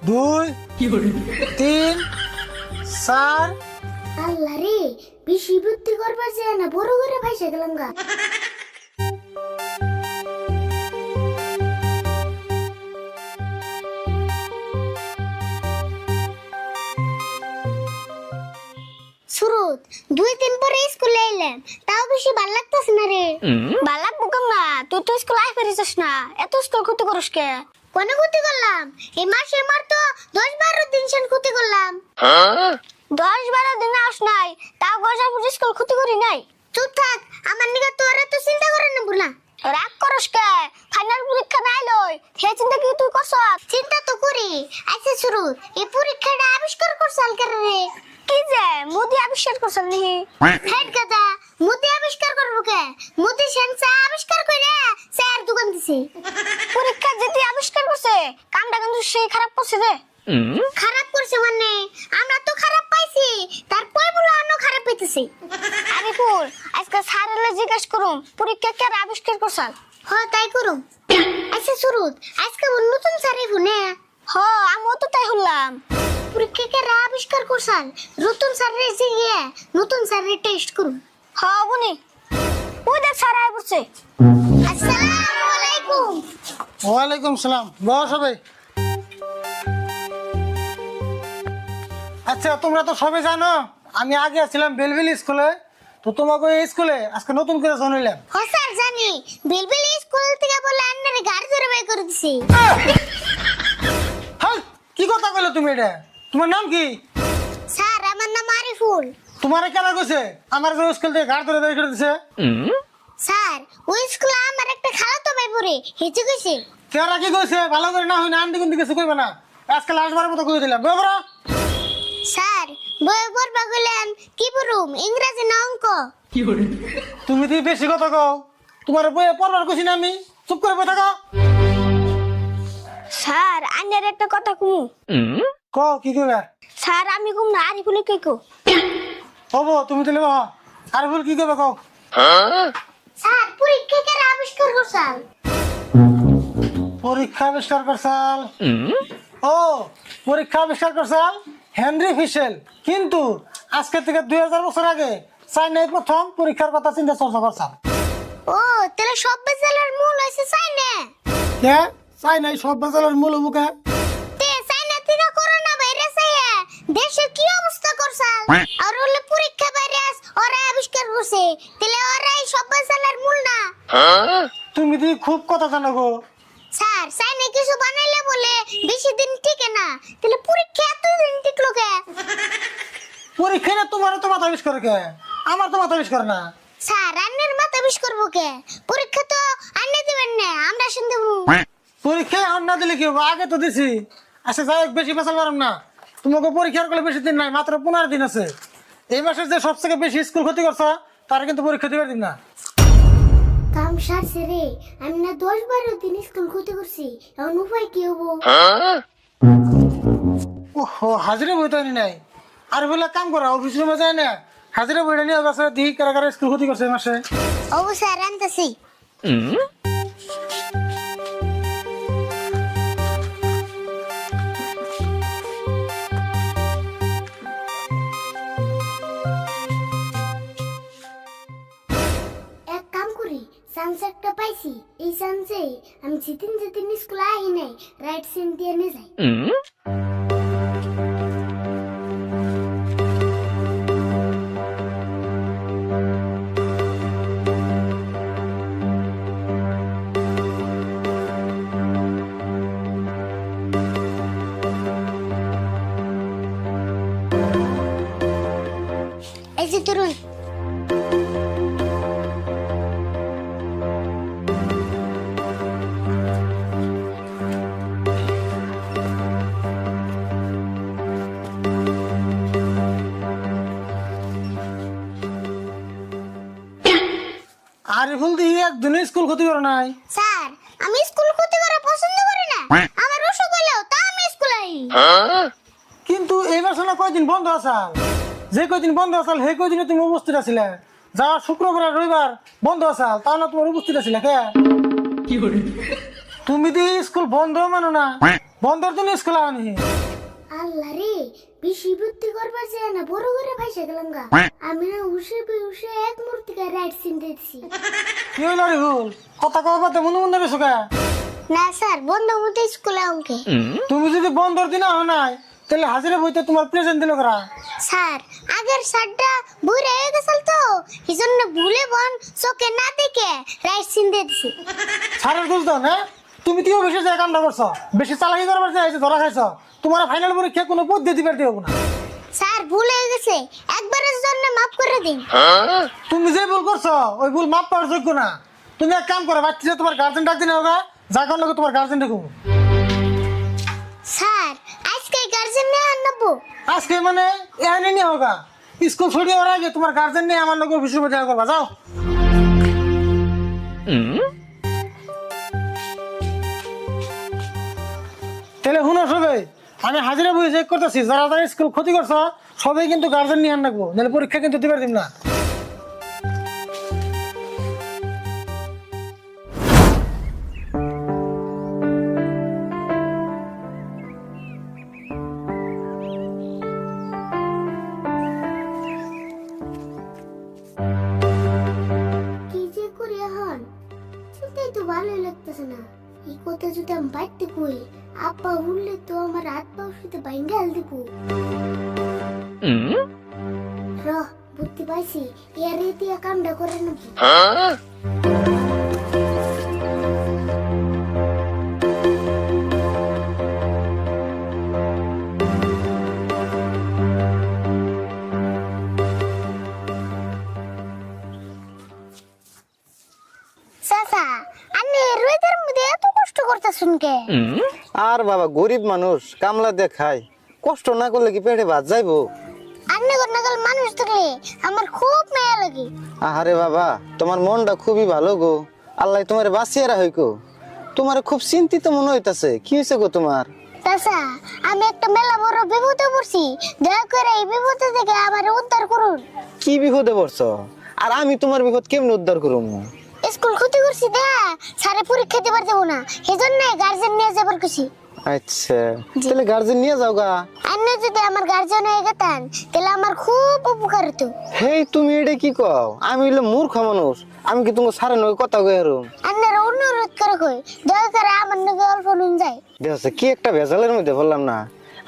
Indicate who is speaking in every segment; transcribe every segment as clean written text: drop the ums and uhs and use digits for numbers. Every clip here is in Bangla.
Speaker 1: 2 3 4
Speaker 2: আল্লাহ রে, বেশি বুদ্ধি করবার যায় না, বড় করে ভাইসা গেলাম গা। সুরত 2 দিন পরে স্কুলে এলাম, তাও বেশি ভাল লাগতেছে না রে। ভাল লাগবো কেমনা? তুই তো স্কুল আই ফেরিস না, এত স্কুল ক্ষতি করিস কে? কোন ক্ষতি করলাম? এই মাসে মার তো 10-12 দিন সেন ক্ষতি করলাম। 10-12 দিন আস নাই, তাও গজার পুরো স্কুল ক্ষতি করি নাই। চুপ থাক, আমার নিগা তোর এত চিন্তা করে না বুলা। রাগ করস কে? ফাইনাল পরীক্ষা নাই লই, হে চিন্তা কি তুই করছ? চিন্তা তো করি। আচ্ছা শুরু, এই পরীক্ষাটা আবিষ্কার করছাল কেন রে? কি যে মোদি আবিষ্কার করছাল নি? হেড গাদা, মোদি আবিষ্কার করব কে? মোদি সেন্সা আবিষ্কার কইরা স্যার দোকান দিছে। পরীক্ষা যেটি আবিষ্কার করছে, কামটা কিন্তু সেই খারাপ করছে রে। খারাপ করছে মানে আমরা তো খারাপ পাইছি, তারপর বলো অন্য খারাপ পাইতেছি। আরে ফুল, আজকে স্যারের জিজ্ঞাসা করুম পরীক্ষা কে আবিষ্কার করছাল? হ্যাঁ তাই করুম। আচ্ছা সুরুত, আজকে নতুন স্যারে ফোনে। হ্যাঁ আমিও তো তাই হলাম। পরীক্ষা কে আবিষ্কার করছাল, নতুন স্যারের জিগে নতুন স্যারের টেস্ট করুম। হ্যাঁ বনি, ওই দেখ স্যার আই পড়ছে। আসসালামু আলাইকুম।
Speaker 1: ওয়ালাইকুম সালাম। বস সবাই। আচ্ছা তোমরা তো সবাই জানো আমি আগে ছিলাম বেলবেল স্কুলে, তো তোমাকে এই স্কুলে আজকে নতুন করে জানাইলাম।
Speaker 2: হ্যাঁ স্যার জানি, বেলবেল স্কুল থেকে বলে আন্নারে গাড়ি ধরে বের করে দিছি।
Speaker 1: হ্যাঁ কি কথা কইলে তুমি? এটা তোমার নাম কি?
Speaker 2: স্যার আমার নাম আরিফুল।
Speaker 1: তোমারে কেন কইছে আমার স্কুল থেকে গাড়ি ধরে বের করে দিছে?
Speaker 2: স্যার ওই স্কুলে আমার একটা খালাতো ভাই পড়ে, হেঁচে গেছে।
Speaker 1: কেরা কি কইছে? ভালো করে না হয় না আন্টি কিন্তু কিছু কইবে না, আজকে লাস্ট বারের মতো কই দিলাম। বেবরা
Speaker 2: স্যার বই পড়বা গেলেন কি পড়ুম, ইংরেজি না অঙ্ক?
Speaker 1: তুমি তো বেশি কথা কও, তোমার বইয়ে পড়বার কইছি না আমি, চুপ করে বসে থাকো।
Speaker 2: স্যার আন্নার একটা কথা কমু।
Speaker 1: কও কি কইবা?
Speaker 2: স্যার আমি কম না, আরিফুল কে কো?
Speaker 1: হবো তুমি তাহলে বাবা আর ভুল কি কইবা কও?
Speaker 2: স্যার পরীক্ষা কে আবিষ্কার করছাল?
Speaker 1: পরীক্ষা আবিষ্কার করছাল? ও পরীক্ষা আবিষ্কার করছাল হেনরি ফিশেল, কিন্তু আজকে থেকে 2000 বছর আগে চাইনায় প্রথম পরীক্ষার কথা চিন্তা চর্চা করছাল।
Speaker 2: ও তাহলে সব বেজালের মূল হইছে চাইনা।
Speaker 1: কে চাইনাই সব বাজারের মূল মুখে?
Speaker 2: তে চাইনা থেকে করোনা ভাইরাস আইয়া দেশে কি অবস্থা করছাল? আর হলে পরীক্ষা ভাইরাস ওরা আবিষ্কার করছে, তাহলে ওরাই সব বেজালের মূল না?
Speaker 1: তুমি তো খুব কথা জানো গো।
Speaker 2: স্যার চাইনা কিছু বানাইলে বলে বেশি দিন টিকে না, তাহলে পরীক্ষা এত দিন টিকলো কে?
Speaker 1: পরীক্ষা না তোমার তো মাথা আবিষ্কার কে, আমার তো মাথা আবিষ্কার না।
Speaker 2: স্যার আন্নের মাথা বিষ করবো কে? পরীক্ষা তো আন্নে দিবেন না, আমরা শুনতে
Speaker 1: পরীক্ষায় আর না দিলে কি হবে? আগে তো দিছি। আচ্ছা যাই হোক, বেশি পেশাল পারম না। তোমাকে পরীক্ষার করলে বেশি দিন নাই, মাত্র 15 দিন আছে। এই মাসে যে সবথেকে বেশি স্কুল ক্ষতি করছো তারা কিন্তু পরীক্ষা দিবার দিন না।
Speaker 2: কাম সারছে রে, আমি না 10-12 দিন স্কুল ক্ষতি করছি, এখন উপায় কি হবো?
Speaker 1: ওহো হাজিরা বইটা নি নাই, আর বলে কাম করা অফিস রুমে যায় না, হাজিরা বইটা নিয়ে বাসা দি কারা কারা স্কুল ক্ষতি করছে এই মাসে।
Speaker 2: ও স্যার আনতেছি। এক কাম করি, চান্স একটা পাইছি, এই চান্সে আমি যেদিন যেদিন স্কুলে আহি নাই রাইট সেন দিয়ে নিয়ে যাই। এই যে তরুণ,
Speaker 1: আরে ভুল দিয়ে একদিন স্কুল ক্ষতি করে নাই।
Speaker 2: স্যার আমি স্কুল ক্ষতি করা পছন্দ করি না, আমার অসুখ হলেও তা আমি স্কুলে আই।
Speaker 1: কিন্তু এইবার শোনা কয়দিন বন্ধ আসাল, যে কয়দিন বন্ধ আসাল সেই কয়দিনে তুমি উপস্থিত আছিলে। যাওয়ার শুক্রবার আর রবিবার বন্ধ আসাল, তাও না তোমার উপস্থিত আছিলে কে? তুমি তো স্কুল বন্ধ মানো না, বন্ধর দিন স্কুল আনি
Speaker 2: আল্লাহ রে, বেশি বুদ্ধি করবার যায় না, বড় করে ভাইসা গেলাম গা। আমি না উসে উসে এক মূর্তিকা রাইট সিন দিয়েছি।
Speaker 1: কি হইল রে ভুল কথা কওয়া পাতে মনে মনে রেছো কে?
Speaker 2: না স্যার, বন্ধ মতো স্কুলে অঙ্কে।
Speaker 1: তুমি যদি বন্ধর দিন আহ নাই তাহলে হাজিরা বইতে তোমার প্রেজেন্ট দিল করা।
Speaker 2: স্যার, আগের শার্টটা বুড়ে হয়ে গেছিল তো, এই জন্য ভুলে বন চোখে না দেখে রাইট সিন দিয়েছি।
Speaker 1: সারের দোষ দাও না, তুমি তিও বেশি যায় কামটা করছো, বেশি চালাকি করবার চাইছো, ধরা খাইছো। তোমার ফাইনাল পরীক্ষা কোনো পদ্ধতি বের দেবো না।
Speaker 2: স্যার, ভুল হয়ে গেছে, একবারের জন্য মাফ করে দিন।
Speaker 1: তুমি যে ভুল করছো ওই ভুল মাপ পাওয়ার যোগ্য না। তুমি এক কাম করো, বাচ্চা তোমার গার্জেন ডাক দিনে হোগা, যা কারণ তোমার গার্জেন দেখো।
Speaker 2: স্যার, আজকে গার্জেন নিয়ে আনবো।
Speaker 1: আজকে মানে এখানে নিয়ে হোগা, স্কুল ছুটি হওয়ার আগে তোমার গার্জেন নিয়ে আমার লোক অফিসের উপর দেখা করবা, যাও। তাহলে শুনো সবাই, আমি হাজিরা বই চেক করতেছি, যারা যারা স্কুল ক্ষতি করছো সবাই কিন্তু গার্জেন নিয়ে আনবো, নাহলে পরীক্ষা কিন্তু দিবার দিন না।
Speaker 2: কি যে করি এখন, চিন্তাই তো ভালোই লাগতেছে না। এই কথা যদি আমি বাড়তে কই, আব্বা উঠলে তো আমার হাত পা শুতে বাইঙ্গাল দিব। বুদ্ধি পাইছি, এর দিয়া কামটা করে নাকি। চাচা, আপনি রোদের মধ্যে এত কষ্ট করতেছেন কে?
Speaker 3: আর বাবা গরিব মানুষ, কামলা দিয়ে খায়, কষ্ট না করলে কি পেটে ভাত যাইবো?
Speaker 2: আপনি নাগাল মানুষ দেখলে আমার খুব মায়া লাগে।
Speaker 3: আহারে বাবা, তোমার মনটা খুবই ভালো গো, আল্লাহ তোমার বাঁচিয়ে রাখো। তোমার খুব চিন্তিত মনে হইতাছে, কি হয়েছে গো তোমার?
Speaker 2: চাচা, আমি একটা মেলা বড় বিপদে পড়ছি, দয়া করে এই বিপদ থেকে আমার উদ্ধার করুন।
Speaker 3: কি বিপদে পড়ছো? আর আমি তোমার বিপদ কেমনে উদ্ধার করবো?
Speaker 2: স্কুল ক্ষতি করছি দে, স্যারে পরীক্ষা দিবার দেবো না, সেজন্য গার্জেন নিয়ে যাবার খুশি।
Speaker 3: আচ্ছা, তাহলে গার্জেন নিয়ে যাও গা।
Speaker 2: আপনি যদি আমার গার্জেন হয়ে গেতেন তাহলে আমার খুব উপকার হতো।
Speaker 3: হেই, তুমি এটা কি কও? আমি হইলে মূর্খ মানুষ, আমি কি তোমার সারে নয় কথা কই হারুম?
Speaker 2: আপনারা অনুরোধ করে কই, দয়া করে আমার নাকি অল্প নুন যায়।
Speaker 3: দেখো কি একটা ভেজালের মধ্যে বললাম না।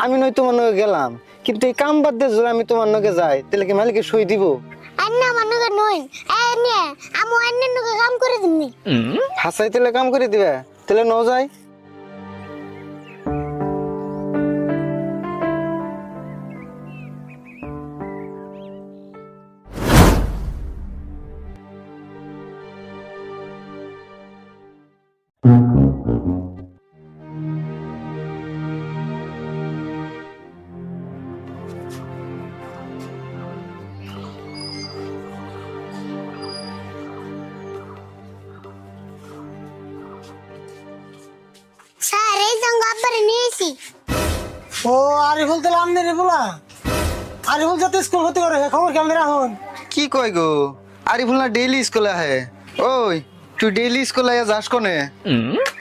Speaker 3: আমি নয় তোমার নগে গেলাম, কিন্তু এই কাম বাদ দিয়ে যদি আমি তোমার নগে যাই তাহলে কি মালিকে সই দিব?
Speaker 2: আন্না আমার নাকি নই, নিয়ে আমি অন্যের নাকি কাম করে দিমনি।
Speaker 3: হাসাই তাহলে কাম করে দিবে, তাহলে ন যায়।
Speaker 2: স্যার, এই জঙ্গ আব্বারে নিয়েছি।
Speaker 1: ও আরিফুল, তাহলে আমনে রে বলা, আরিফুল যাতে স্কুল ক্ষতি করে খবর কেমন রাখুন।
Speaker 3: কি কয় গো? আরিফুল না ডেইলি স্কুলে আহে? ওই তুই ডেইলি স্কুলে যাস কোনে?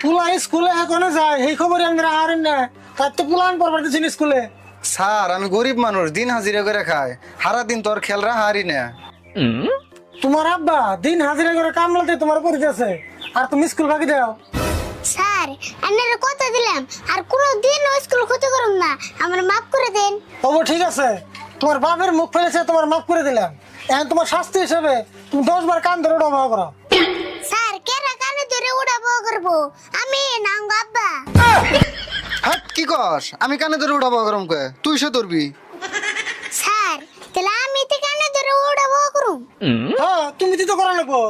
Speaker 1: পুলা স্কুলে এখনো যায়, এই খবর আমরা হারেন না, তার তো পুলান পড়বার দিচ্ছেন স্কুলে।
Speaker 3: স্যার, আমি গরিব মানুষ, দিন হাজিরা করে খাই, সারা দিন তোর খেলরা হারি না।
Speaker 1: তোমার আব্বা দিন হাজিরা করে কামলাতে তোমার পরিচয়, আর তুমি স্কুল ফাঁকি দাও।
Speaker 2: স্যার, আপনারা কথা দিলাম আর কোনোদিন স্কুল ক্ষতি করুন না, আমার মাফ করে দেন।
Speaker 1: তবু ঠিক আছে, তোমার বাপের মুখ ফেলেছে, তোমার মাফ করে দিলাম। এখন তোমার শাস্তি হিসেবে তুমি 10 বার কান ধরে ওটা ভালো করো।
Speaker 2: স্যার, কেরা কানে ধরে উড়াবো করবো? আমি না আব্বা।
Speaker 3: হ্যাঁ, কি কস? আমি কানে ধরে উঠাবো গরম কে? তুই সে ধরবি?
Speaker 2: স্যার, তাহলে আমি তো কানে ধরে উড়াবো করুম।
Speaker 1: হ্যাঁ, তুমি তো করা লাগবো।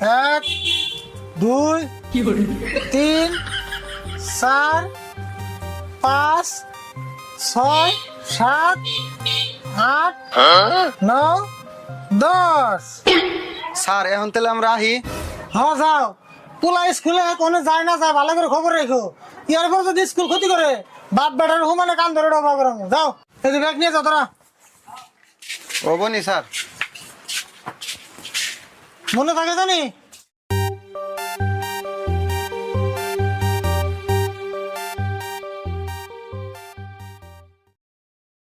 Speaker 1: 1 2 3 4 5 6 7 8 9 10।
Speaker 3: স্যার, এখন তাহলে আমরা আহি।
Speaker 1: হ্যাঁ যাও, পোলা স্কুলে কোনো যায় না, যায় ভালো করে খবর রেখো। ইয়ার পর যদি স্কুল ক্ষতি করে বাপ বেটার হুমানে কান ধরে ডবা করো। যাও, এই যে ব্যাগ নিয়ে যাও তোরা।
Speaker 3: হবনি স্যার?
Speaker 1: মনে থাকে জানি।